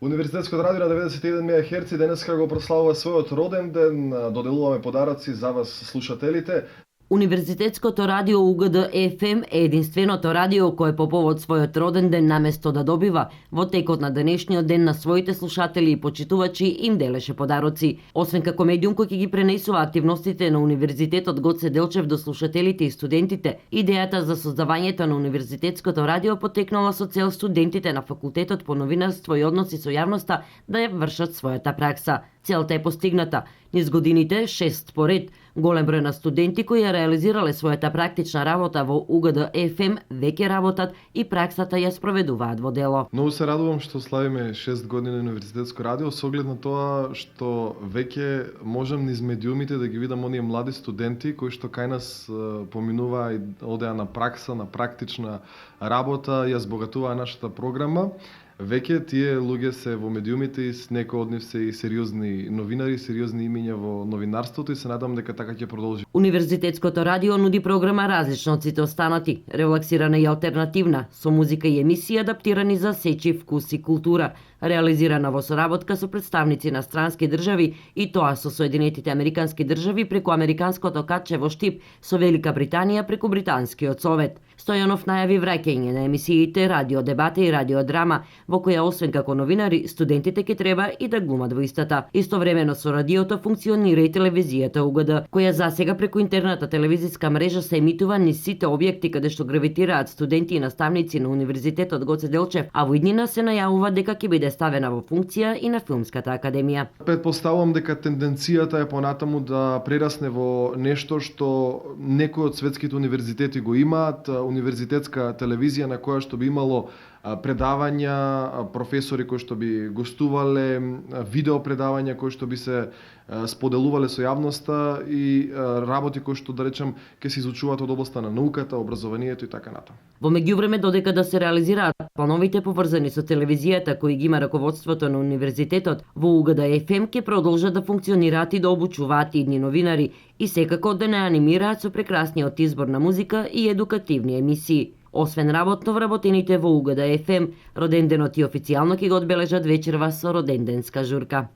Универзитетското радио на 91 МГц денеска го прославува својот роден ден. Доделуваме подароци за вас, слушателите. Универзитетското радио УГД ФМ е единственото радио кое по повод својот роден ден наместо да добива, во текот на денешниот ден на своите слушатели и почитувачи им делеше подароци. Освен како медиум кој ќе ги пренесува активностите на Универзитетот Гоце Делчев до слушателите и студентите, идејата за создавањето на Универзитетското радио потекнала со цел студентите на Факултетот по новинарство и односи со јавноста да ја вршат својата пракса. Целта е постигната. Низ годините, 6 поред, голем број на студенти кои ја реализирале својата практична работа во УГД ФМ веќе работат и праксата ја спроведуваат во дело. Многу се радувам што славиме 6 години универзитетско радио, со оглед на тоа што веќе можам низ медиумите да ги видам оние млади студенти кои што кај нас поминуваа и одеа на пракса, на практична работа, ја збогатуваа нашата програма. Веќе тие луѓе се во медиумите и с некои од нив се и сериозни новинари, сериозни имиња во новинарството и се надам дека така ќе продолжи. Универзитетското радио нуди програма различна од сите останати, релаксирана и алтернативна, со музика и емисии адаптирани за сечи вкус и култура, реализирана во соработка со представници на странски држави и тоа со Соединетите Американски држави преку Американското катче во Штип, со Велика Британија преку Британскиот совет. Стојанов најави враќање на емисиите Радио дебата и Радио драма, во која освен како новинари, студентите ќе треба и да глумат во истата. Истовремено со радиото функционира и телевизијата УГД, која засега преку интернетна телевизиска мрежа се емитува низ сите објекти каде што гравитираат студенти и наставници на Универзитетот Гоце Делчев, а во иднина се најавува дека ќе биде ставена во функција и на Филмската академија. Претпоставувам дека тенденцијата е понатаму да прерасне во нешто што некои од светските универзитети го имаат, универзитетска телевизија на која што би имало предавања, професори кои што би гостувале, видео предавања кои што би се споделувале со јавноста и работи кои што, да речем, ќе се изучуваат од областа на науката, образованието и така натаму. Во меѓувреме, додека да се реализираат плановите поврзани со телевизијата кои ги има раководството на универзитетот, во УГД ФМ ќе продолжат да функционираат и да обучуваат идни новинари и секако да не анимираат со прекрасниот избор на музика и едукативни емисии. Освен работно вработените во УГД ФМ, роденденот и официјално ќе го одбележат вечерва со роденденска журка.